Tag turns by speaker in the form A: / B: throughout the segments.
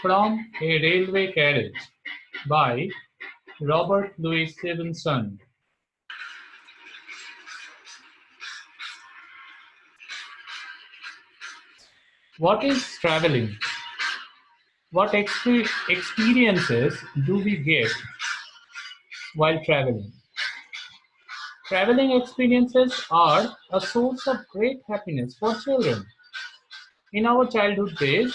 A: From a Railway Carriage by Robert Louis Stevenson. What is traveling? What experiences do we get while traveling? Traveling experiences are a source of great happiness for children. In our childhood days,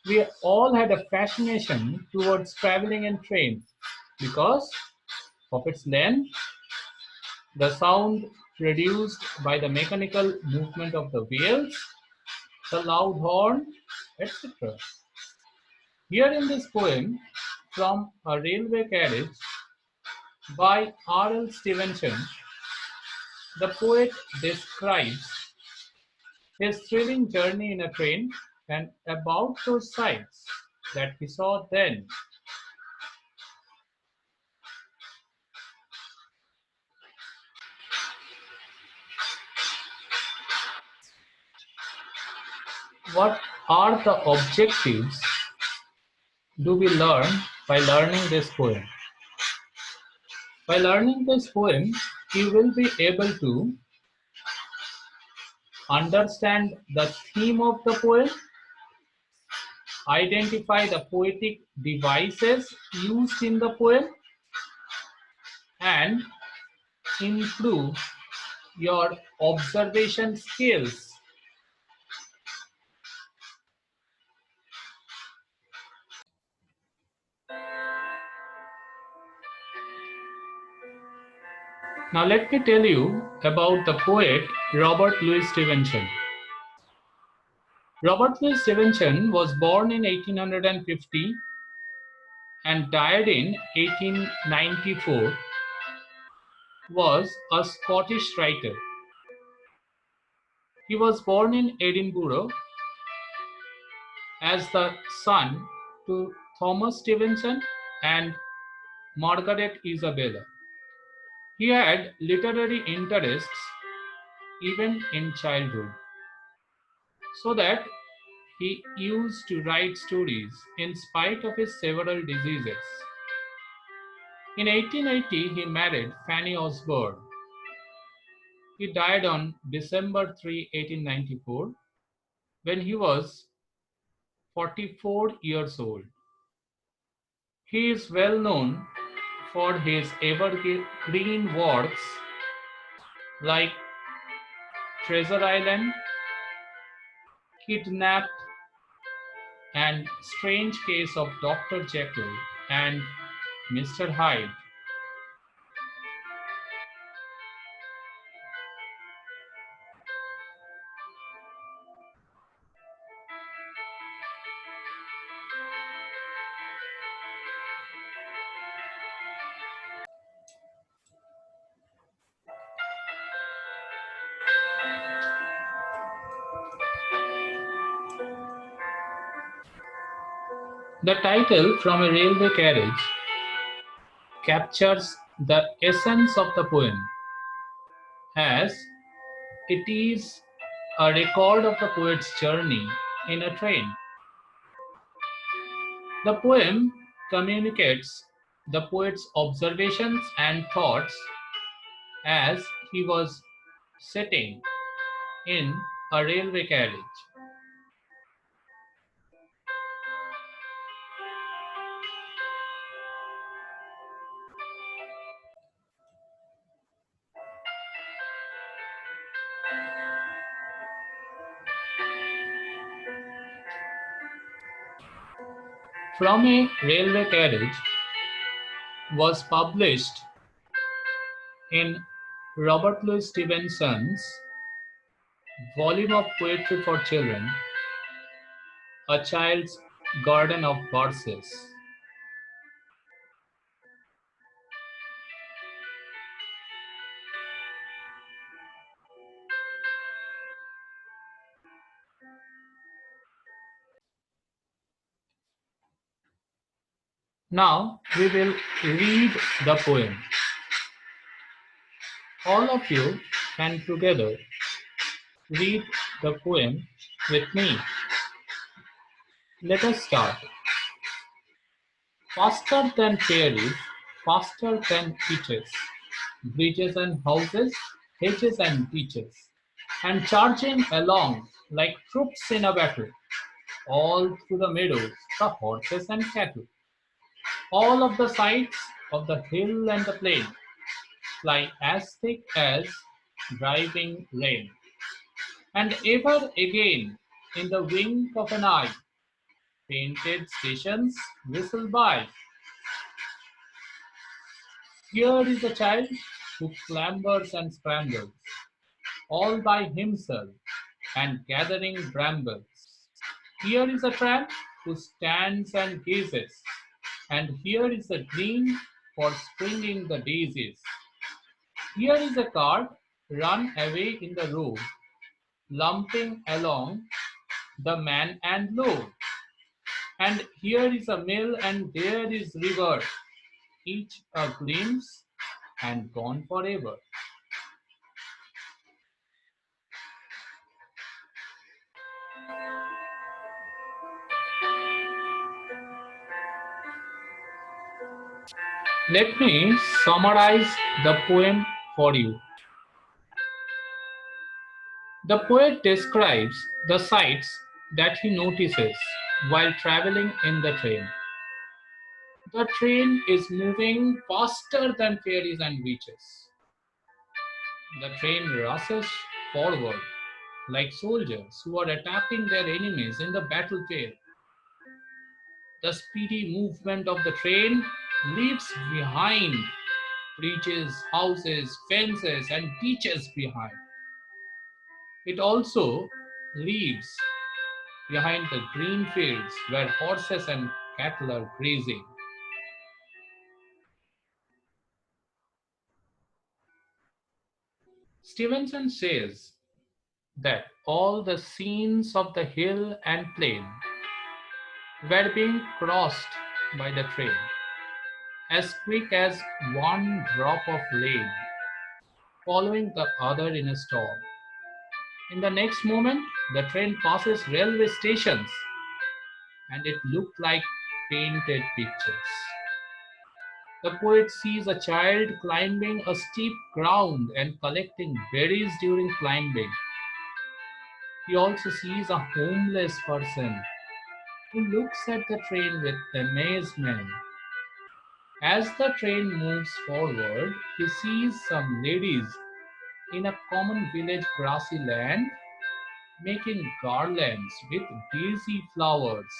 A: we all had a fascination towards traveling in trains because of its length, the sound produced by the mechanical movement of the wheels, the loud horn, etc. Here in this poem, From a Railway Carriage by R.L. Stevenson, the poet describes his thrilling journey in a train and about those sights that he saw then. What are the objectives do we learn by learning this poem? By learning this poem, you will be able to understand the theme of the poem, identify the poetic devices used in the poem, and improve your observation skills. Now let me tell you about the poet Robert Louis Stevenson. Robert Louis Stevenson was born in 1850 and died in 1894, was a Scottish writer. He was born in Edinburgh as the son to Thomas Stevenson and Margaret Isabella. He had literary interests even in childhood, so that he used to write stories in spite of his several diseases. In 1880, he married Fanny Osborne. He died on December 3, 1894, when he was 44 years old. He is well known for his evergreen works like Treasure Island, Kidnapped, and Strange Case of Dr. Jekyll and Mr. Hyde. The title From a Railway Carriage captures the essence of the poem, as it is a record of the poet's journey in a train. The poem communicates the poet's observations and thoughts as he was sitting in a railway carriage. From a Railway Carriage was published in Robert Louis Stevenson's volume of poetry for children, A Child's Garden of Verses. Now we will read the poem. All of you can together read the poem with me. Let us start. Faster than fairies, faster than peaches, bridges and houses, hedges and beaches, and charging along like troops in a battle, all through the meadows, the horses and cattle, all of the sides of the hill and the plain, fly as thick as driving rain, and ever again, in the wink of an eye, painted stations whistle by. Here is a child who clambers and scrambles, all by himself, and gathering brambles. Here is a tramp who stands and gazes, and here is a green for springing the daisies. Here is a cart run away in the road, lumping along the man and load. And here is a mill and there is river, each a glimpse and gone forever. Let me summarize the poem for you. The poet describes the sights that he notices while traveling in the train. The train is moving faster than fairies and witches. The train rushes forward like soldiers who are attacking their enemies in the battlefield. The speedy movement of the train leaves behind bridges, houses, fences, and beaches behind. It also leaves behind the green fields where horses and cattle are grazing. Stevenson says that all the scenes of the hill and plain were being crossed by the train as quick as one drop of rain following the other in a storm. In the next moment, the train passes railway stations and it looked like painted pictures. The poet sees a child climbing a steep ground and collecting berries during climbing. He also sees a homeless person who looks at the train with amazement. As the train moves forward, he sees some ladies in a common village grassy land making garlands with daisy flowers.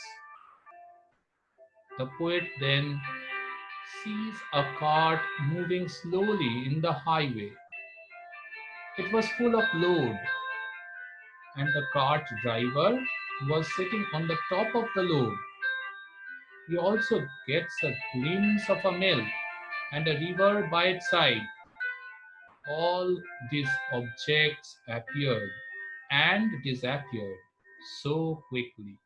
A: The poet then sees a cart moving slowly in the highway. It was full of load, and the cart driver was sitting on the top of the load. He also gets a glimpse of a mill and a river by its side. All these objects appeared and disappeared so quickly.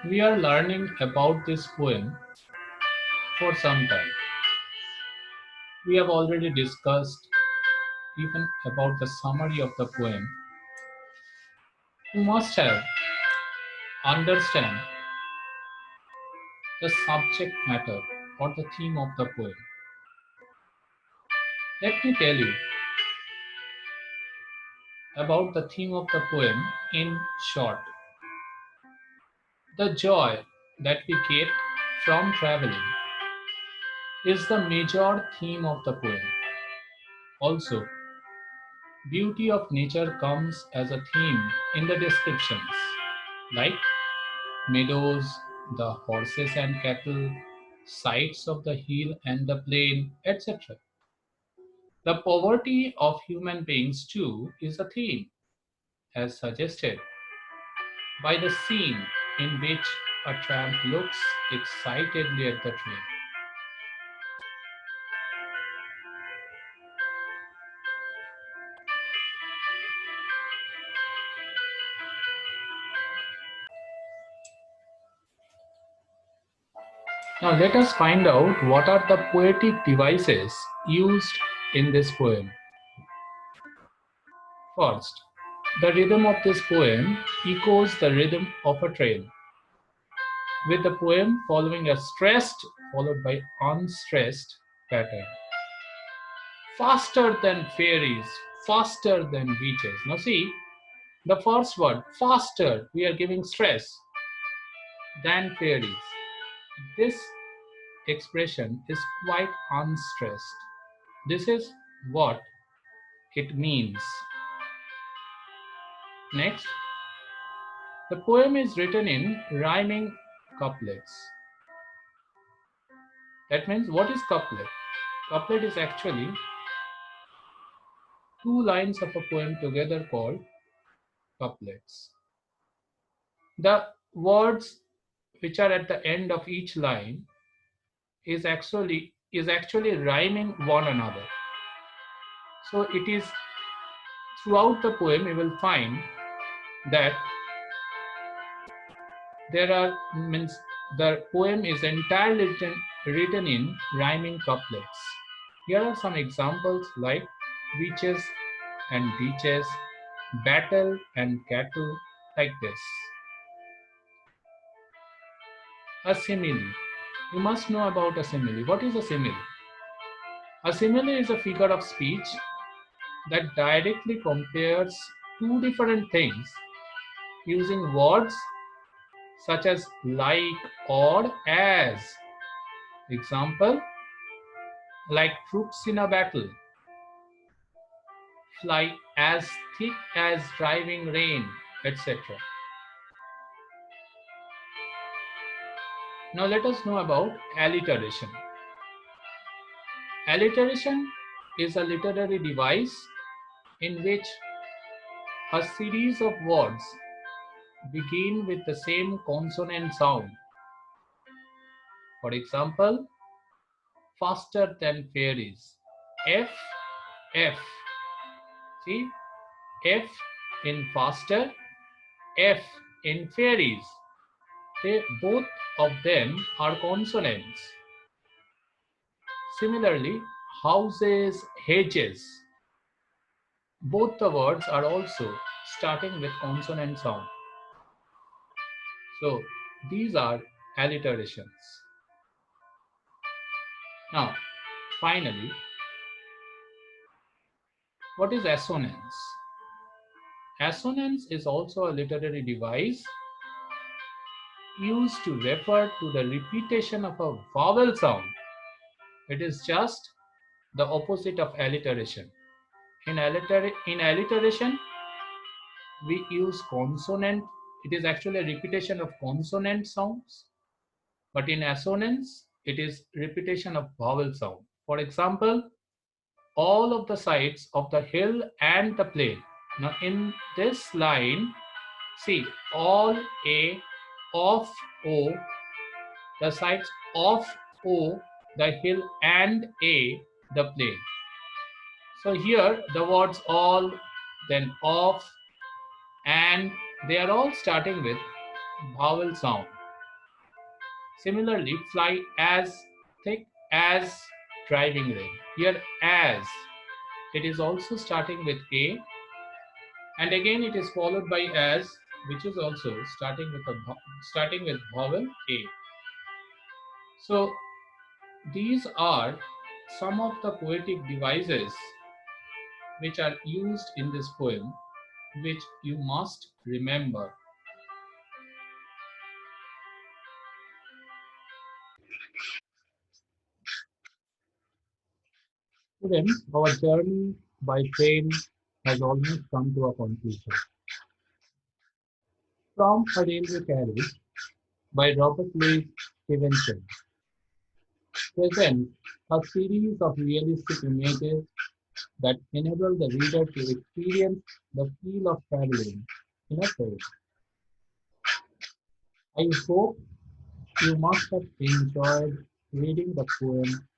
A: We are learning about this poem for some time. We have already discussed even about the summary of the poem. You must have understand the subject matter or the theme of the poem. Let me tell you about the theme of the poem in short. The joy that we get from traveling is the major theme of the poem. Also, beauty of nature comes as a theme in the descriptions, like meadows, the horses and cattle, sights of the hill and the plain, etc. The poverty of human beings, too, is a theme, as suggested by the scene in which a tramp looks excitedly at the train. Now let us find out what are the poetic devices used in this poem. First, the rhythm of this poem echoes the rhythm of a train, with the poem following a stressed followed by unstressed pattern. Faster than fairies, faster than beaches. Now see, the first word, faster, we are giving stress, than fairies. This expression is quite unstressed. This is what it means. Next, the poem is written in rhyming couplets. That means what is couplet? Couplet is actually two lines of a poem together called couplets. The words which are at the end of each line is actually rhyming one another. So it is throughout the poem you will find that there are means the poem is entirely written in rhyming couplets. Here are some examples like witches and beaches, battle and cattle, like this. A simile. You must know about a simile. What is a simile? A simile is a figure of speech that directly compares two different things using words such as like or as. Example, like troops in a battle, fly as thick as driving rain, etc. Now let us know about alliteration. Alliteration is a literary device in which a series of words begin with the same consonant sound. For example, faster than fairies. F, F. See, F in faster, F in fairies. Both of them are consonants. Similarly, houses, hedges. Both the words are also starting with consonant sound. So these are alliterations. Now, finally, what is assonance? Assonance is also a literary device used to refer to the repetition of a vowel sound. It is just the opposite of alliteration. In alliteration, we use consonant. It is actually a repetition of consonant sounds. But in assonance, it is repetition of vowel sound. For example, all of the sides of the hill and the plain. Now in this line, see, all A, of O, the sides of O, the hill, and A, the plain. So here the words all, then of, and they are all starting with vowel sound. Similarly, fly as thick as driving rain. Here as, it is also starting with A, and again it is followed by as, which is also starting with vowel A. So these are some of the poetic devices which are used in this poem, which you must remember. Students, our journey by train has almost come to a conclusion. From A Railway Carriage by Robert Louis Stevenson presents a series of realistic images that enable the reader to experience the feel of traveling in a train. I hope you must have enjoyed reading the poem.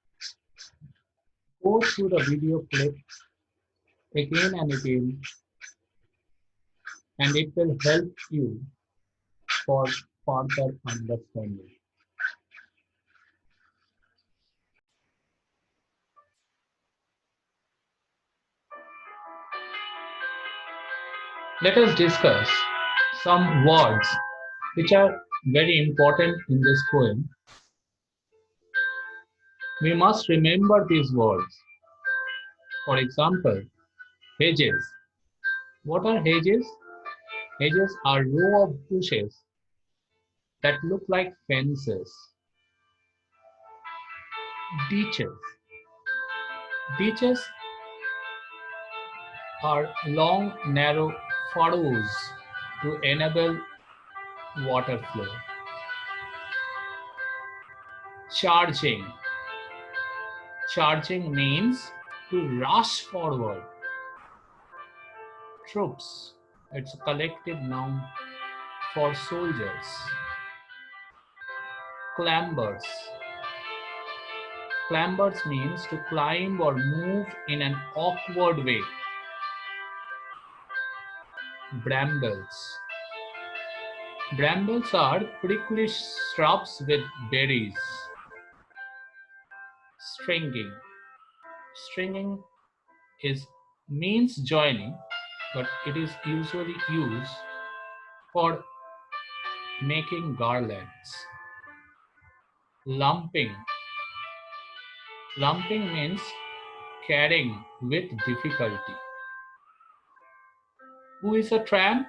A: Go through the video clip again and again, and it will help you for further understanding. Let us discuss some words which are very important in this poem. We must remember these words. For example, hedges. What are hedges? Hedges are row of bushes that look like fences. Ditches. Ditches are long, narrow furrows to enable water flow. Charging. Charging means to rush forward. Troops. It's a collective noun for soldiers. Clambers. Clambers means to climb or move in an awkward way. Brambles. Brambles are prickly shrubs with berries. Stringing. Stringing is means joining, but it is usually used for making garlands. Lumping. Lumping means carrying with difficulty. Who is a tramp?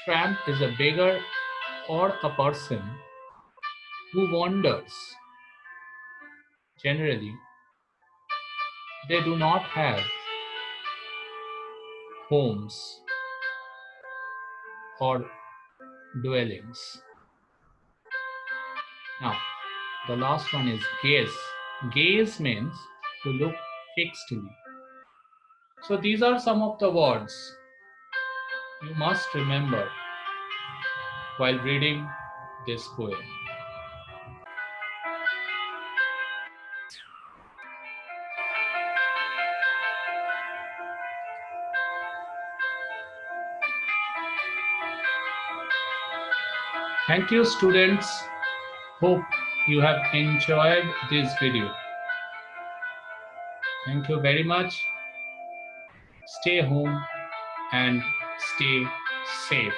A: Tramp is a beggar or a person who wanders. Generally, they do not have homes or dwellings. Now, the last one is gaze. Gaze means to look fixedly. So these are some of the words you must remember while reading this poem. Thank you, students. Hope you have enjoyed this video. Thank you very much. Stay home and stay safe.